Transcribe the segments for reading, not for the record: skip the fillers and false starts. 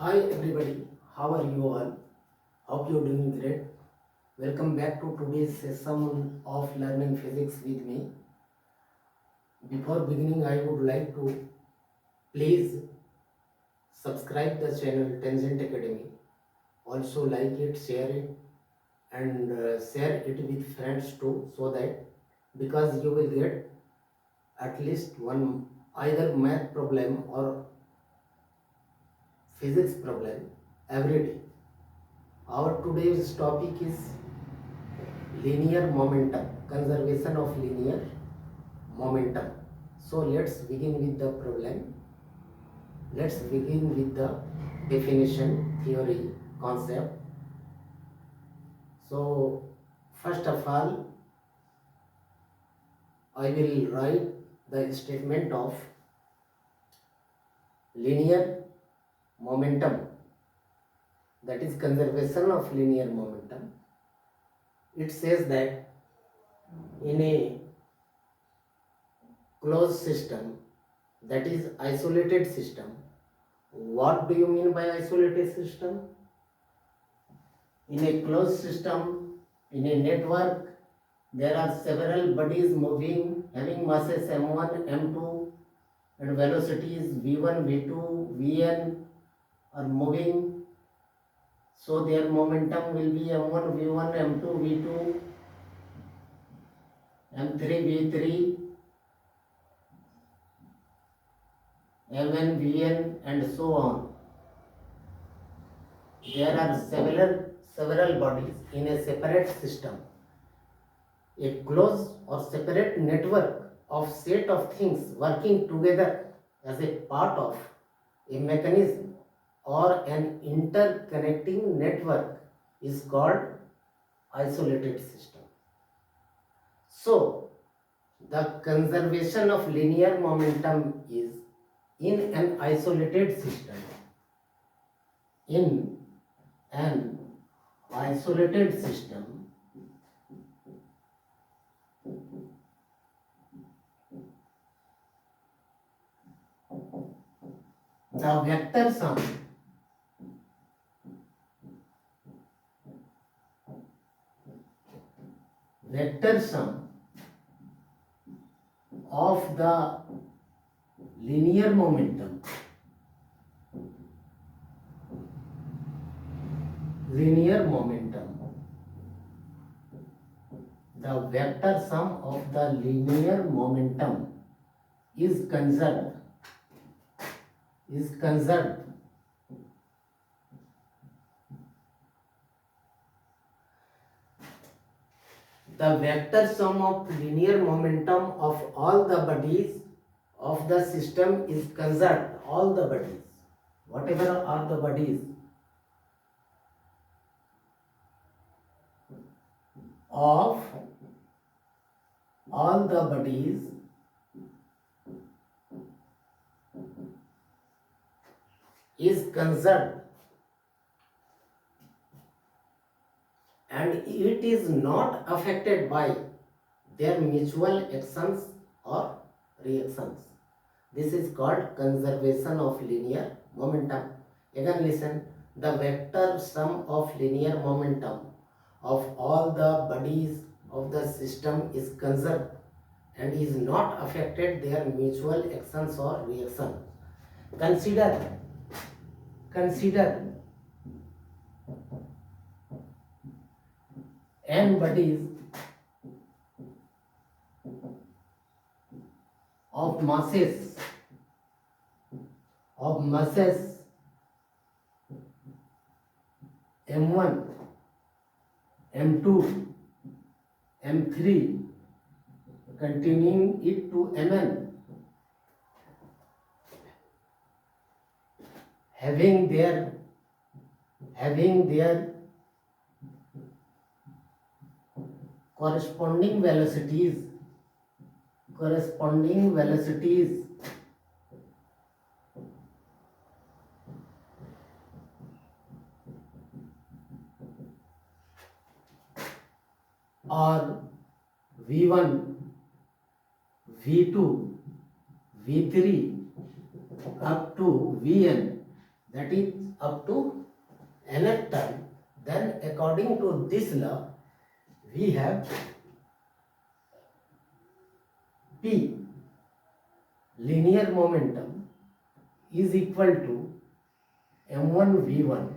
Hi everybody, how are you all? Hope you're doing great. Welcome back to today's session of learning physics with me. Before beginning, I would like to please subscribe the channel Tangent Academy. Also like it, share it, and share it with friends too, so that because you will get at least one either math problem or physics problem every day. Our today's topic is linear momentum, conservation of linear momentum. So let's begin with the problem. Let's begin with the definition, theory, concept. So first of all, I will write the statement of linear momentum, that is conservation of linear momentum. It says that in a closed system, that is isolated system. What do you mean by isolated system? In a closed system, in a network, there are several bodies moving, having masses m1, m2, and velocities v1, v2, vn are moving. So their momentum will be m1, v1, m2, v2, m3, v3, mn, vn, and so on. There are several bodies in a separate system. A closed or separate network of set of things working together as a part of a mechanism or an interconnecting network is called isolated system. So, the conservation of linear momentum is in an isolated system. In an isolated system, the vector sum of the linear momentum the vector sum of the linear momentum is conserved the vector sum of linear momentum of all the bodies of the system is conserved. All the bodies, whatever are the bodies of all the bodies is conserved, and it is not affected by their mutual actions or reactions. This is called conservation of linear momentum. Again listen, the vector sum of linear momentum of all the bodies of the system is conserved and is not affected their mutual actions or reactions. Consider n bodies of masses m1, m2, m3 continuing it to mn, having their corresponding velocities are v1, v2, v3 up to vn. that is up to nth term. Then according to this law, we have P, linear momentum, is equal to m1 v1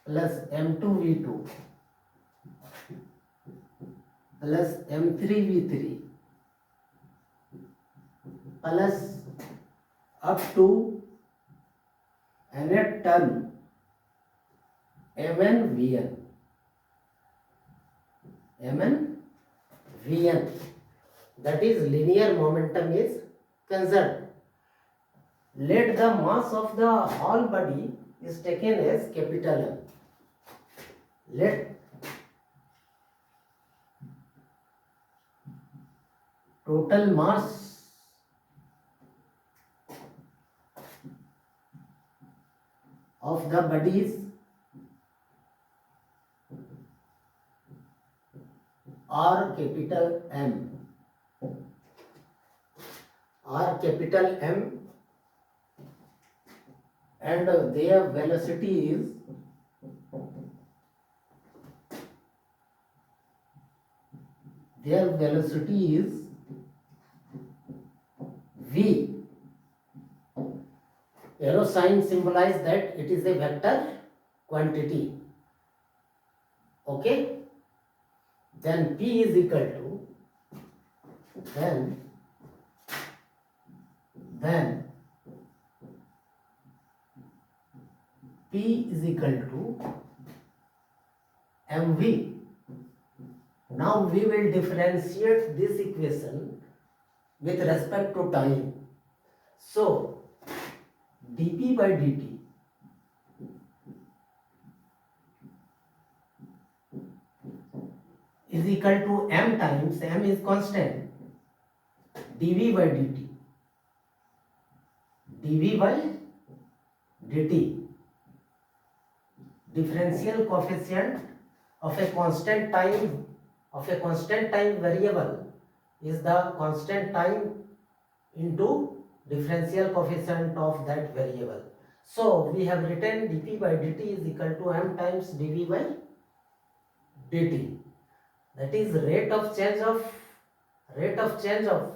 plus m2 v2 plus m3 v3 plus up to nth term mn vn, that is linear momentum is conserved. Let the mass of the whole body is taken as capital M. Let total mass of the bodies are capital M. Are capital M, and their velocity is V. Arrow sign symbolize that it is a vector quantity. Okay? Then P is equal to then P is equal to mv. Now we will differentiate this equation with respect to time. So dp by dt is equal to m times, m is constant, dv by dt, differential coefficient of a constant time variable is the constant time into differential coefficient of that variable. So we have written dp by dt is equal to m times dv by dt. That is rate of change of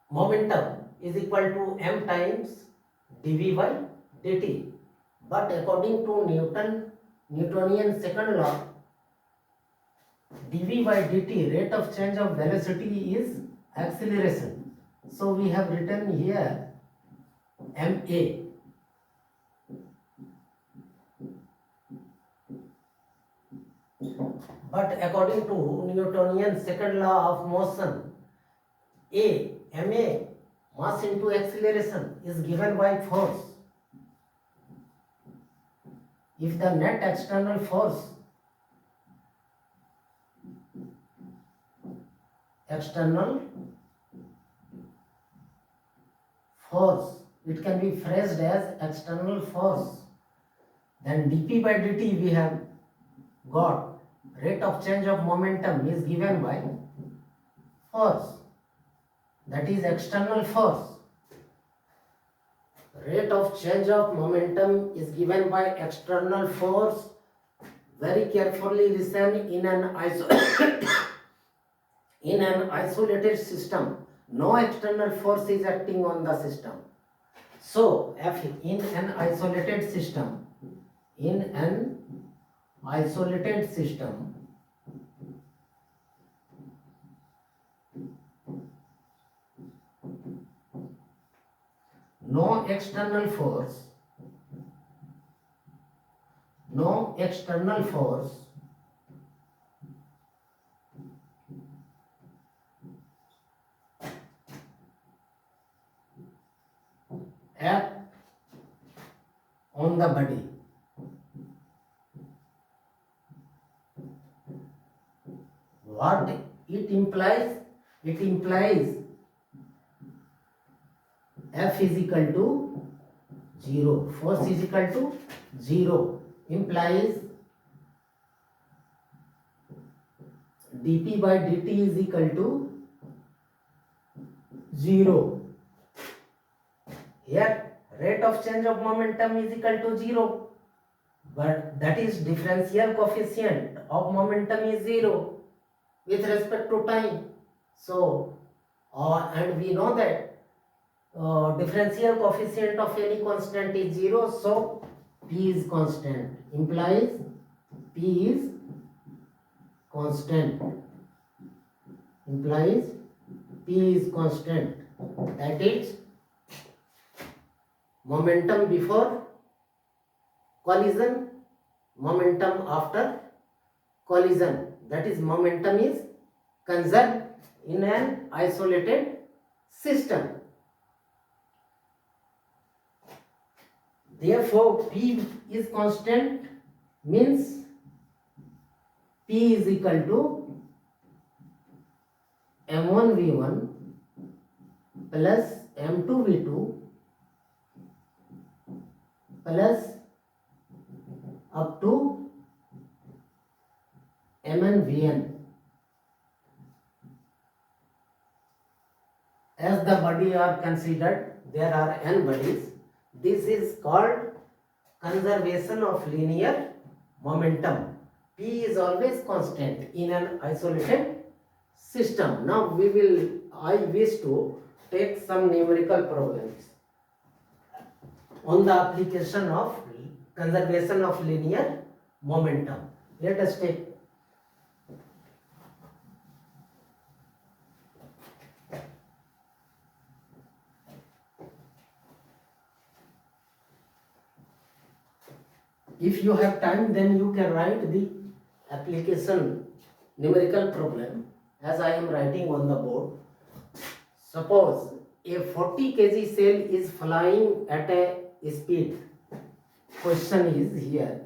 momentum is equal to m times dv by dt. But according to Newtonian second law, dv by dt, rate of change of velocity, is acceleration. So we have written here ma. But according to Newtonian second law of motion, ma, mass into acceleration, is given by force. If the net external force it can be phrased as external force, then dp by dt we have got rate of change of momentum is given by force, that is external force. Rate of change of momentum is given by external force. Very carefully listen. In an isolated system, no external force is acting on the system. So if in an isolated system, no external force act on the body. What it implies? It implies F is equal to 0. Force is equal to 0. Implies dp by dt is equal to 0. Here rate of change of momentum is equal to 0, but that is differential coefficient of momentum is 0 with respect to time. So and we know that differential coefficient of any constant is 0, so P is constant, implies P is constant, implies P is constant. That is momentum before collision, momentum after collision. That is momentum is conserved in an isolated system. Therefore, P is constant means P is equal to M1V1 plus M2V2 plus up to Mn/Vn. As the body are considered, there are n bodies. This is called conservation of linear momentum. P is always constant in an isolated system. Now I wish to take some numerical problems on the application of conservation of linear momentum. Let us take if you have time, then you can write the application numerical problem as I am writing on the board. Suppose a 40 kg cell is flying at a speed. Question is here.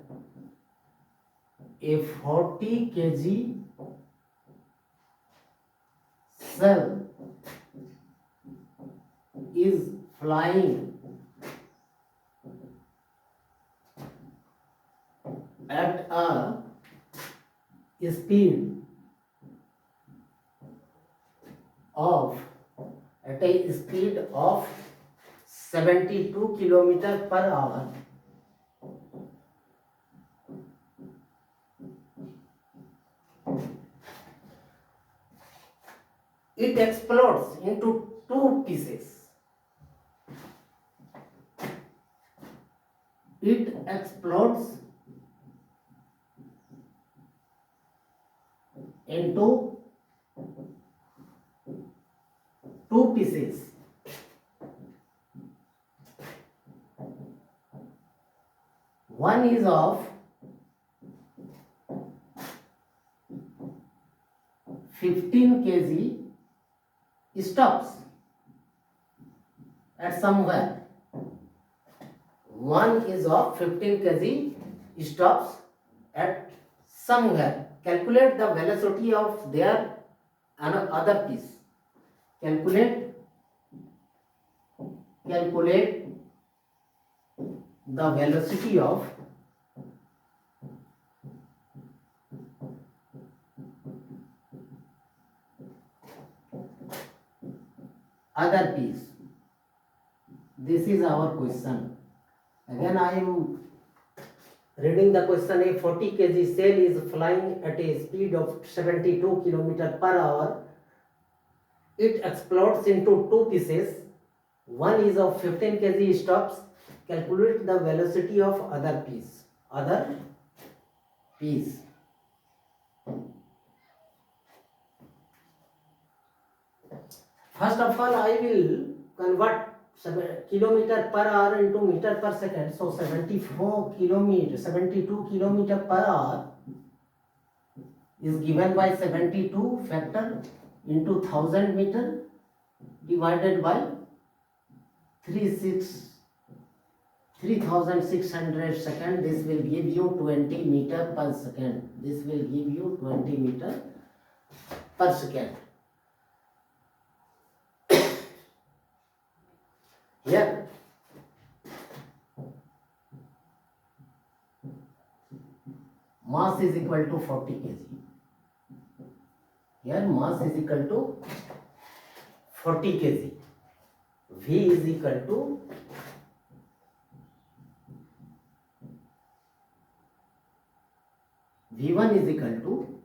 A 40 kg cell is flying at a speed of 72 km per hour. It explodes into two pieces. It explodes into two pieces. One is of 15 kg stops at somewhere. One is of 15 kg stops at somewhere. Calculate the velocity of their other piece. Calculate the velocity of other piece. This is our question. Again I am reading the question. A 40 kg cell is flying at a speed of 72 km per hour. It explodes into two pieces. One is of 15 kg stops. Calculate the velocity of other piece. First of all, I will convert kilometer per hour into meter per second. So 72 kilometer per hour is given by 72 factor into 1000 meter divided by 3600 second. This will give you 20 meter per second. This will give you 20 meter per second. Here mass is equal to 40 kg. Here mass is equal to 40 kg. V is equal to V1 is equal to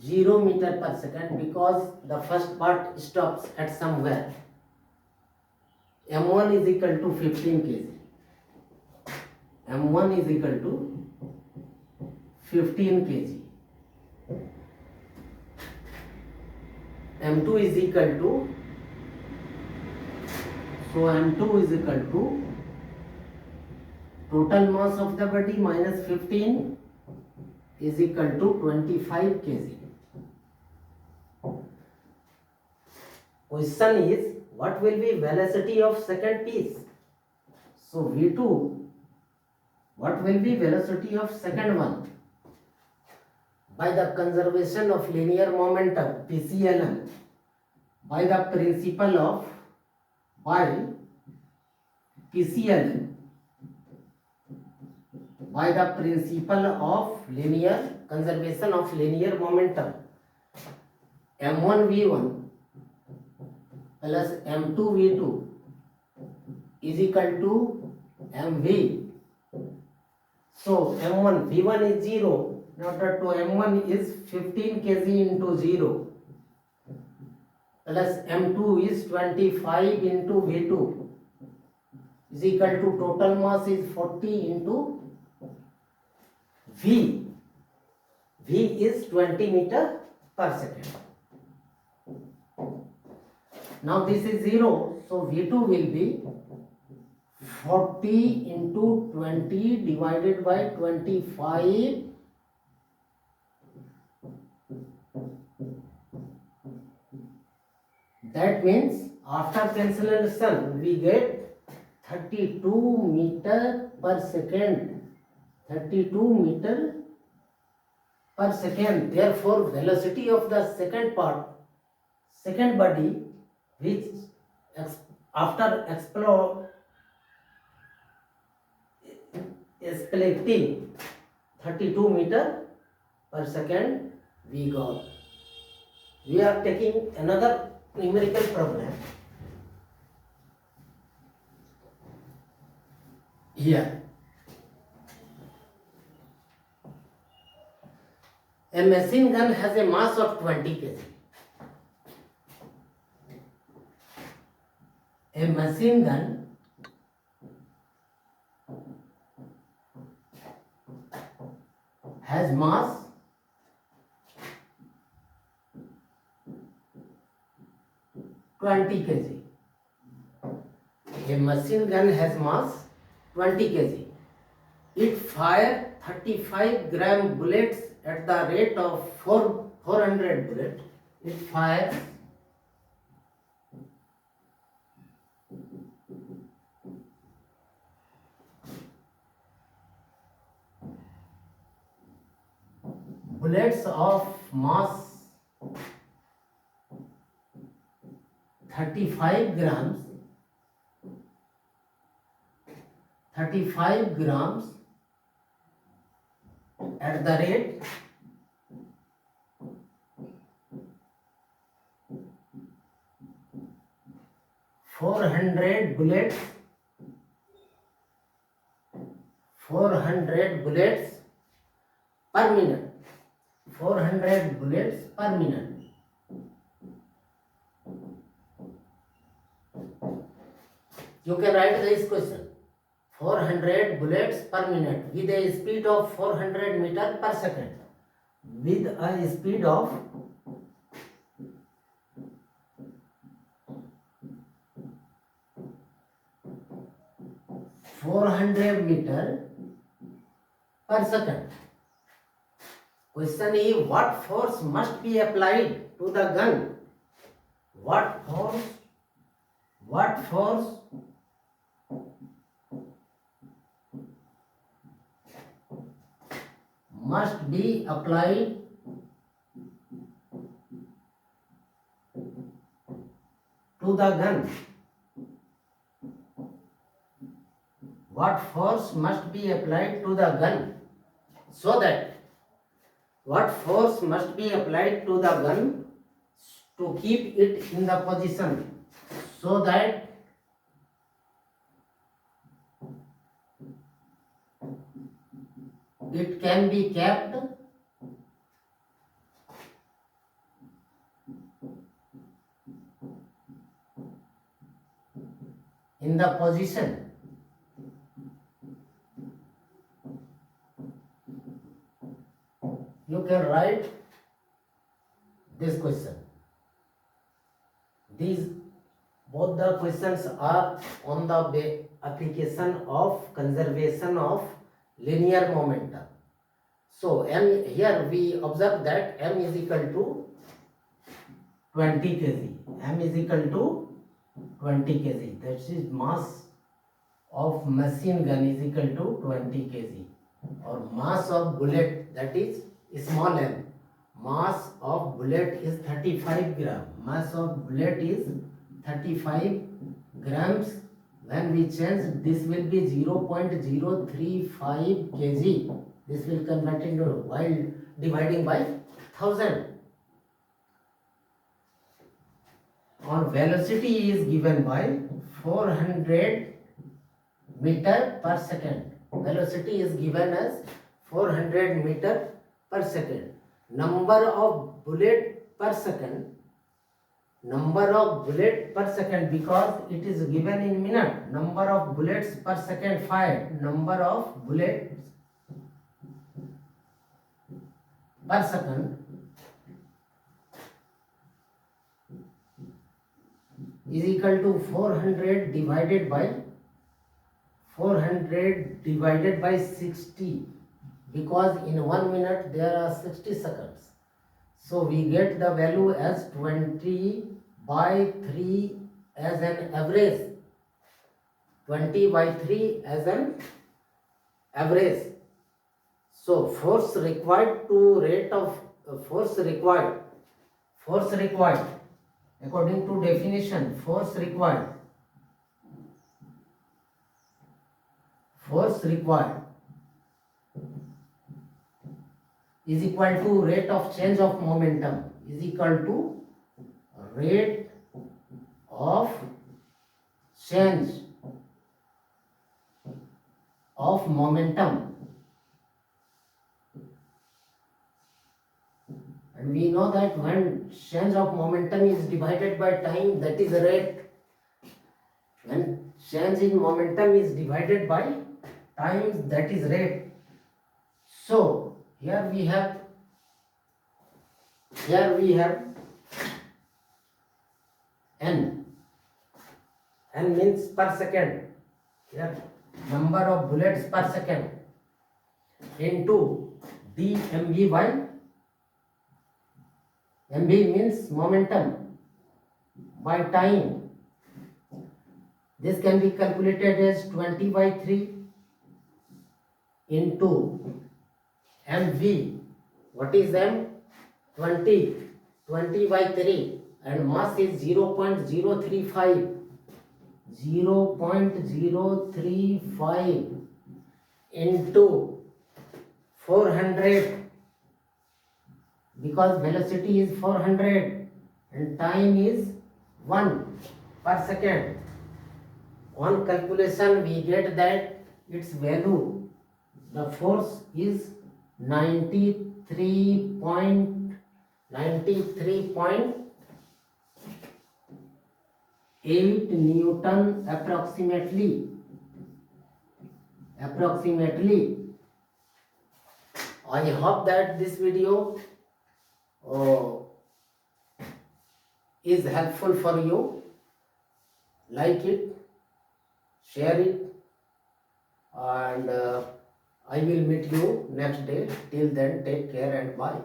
0 meter per second because the first part stops at somewhere. M1 is equal to 15 kg. M1 is equal to 15 kg. M2 is equal to, so M2 is equal to total mass of the body minus 15 is equal to 25 kg. Question is, what will be velocity of second piece? So V2, what will be velocity of second one? By the conservation of linear momentum, PCLM, by the principle of, by PCLM, by the principle of linear conservation of linear momentum, M1 V1 plus M2 V2 is equal to MV. So M1 V1 is 0. In order to M1 is 15 kg into 0 plus M2 is 25 into V2 is equal to total mass is 40 into V. V is 20 meter per second. Now this is 0, so V2 will be 40 into 20 divided by 25. That means after cancellation we get 32 meter per second. 32 meter per second. Therefore, velocity of the second part, second body, which after expecting 32 meter per second, we got. We are taking another numerical problem. Here, a machine gun has a mass of 20 kg. A machine gun has mass 20 kg. A machine gun has mass 20 kg. It fires 35 gram bullets at the rate of 400 bullets. It fires bullets of mass 35 grams at the rate 400 bullets per minute. 400 bullets per minute. You can write this question. 400 bullets per minute with a speed of 400 meter per second. With a speed of 400 meter per second. Question is, what force must be applied to the gun? What force must be applied to the gun? What force must be applied to the gun? So that what force must be applied to the gun to keep it in the position so that it can be kept in the position you can write this question. These both the questions are on the application of conservation of linear momentum. So m, here we observe that m is equal to 20 kg. M is equal to 20 kg. That is mass of machine gun is equal to 20 kg. Or mass of bullet, that is small m. Mass of bullet is 35 gram. Mass of bullet is 35 grams. When we change, this will be 0.035 kg. This will convert into while dividing by 1000. Or velocity is given by 400 meter per second. Velocity is given as 400 meter per second. Number of bullet per second. Number of bullet per second, because it is given in minute. Number of bullets per second fired. Number of bullets per second is equal to 400 divided by 60, because in 1 minute there are 60 seconds. So we get the value as 20 by 3 as an average. 20 by 3 as an average. So force required according to definition, force required is equal to rate of change of momentum is equal to rate of change of momentum. And we know that when change of momentum is divided by time, that is rate. When change in momentum is divided by time, that is rate. So here we have n. N means per second. Here number of bullets per second into dmv by mv means momentum by time. This can be calculated as 20 by 3 into mv. What is m? 20 by 3, and mass is 0.035 into 400, because velocity is 400 and time is 1 per second. On calculation we get that its value, the force is 93.8 Newton approximately. I hope that this video is helpful for you. Like it, share it, and I will meet you next day. Till then, take care and bye.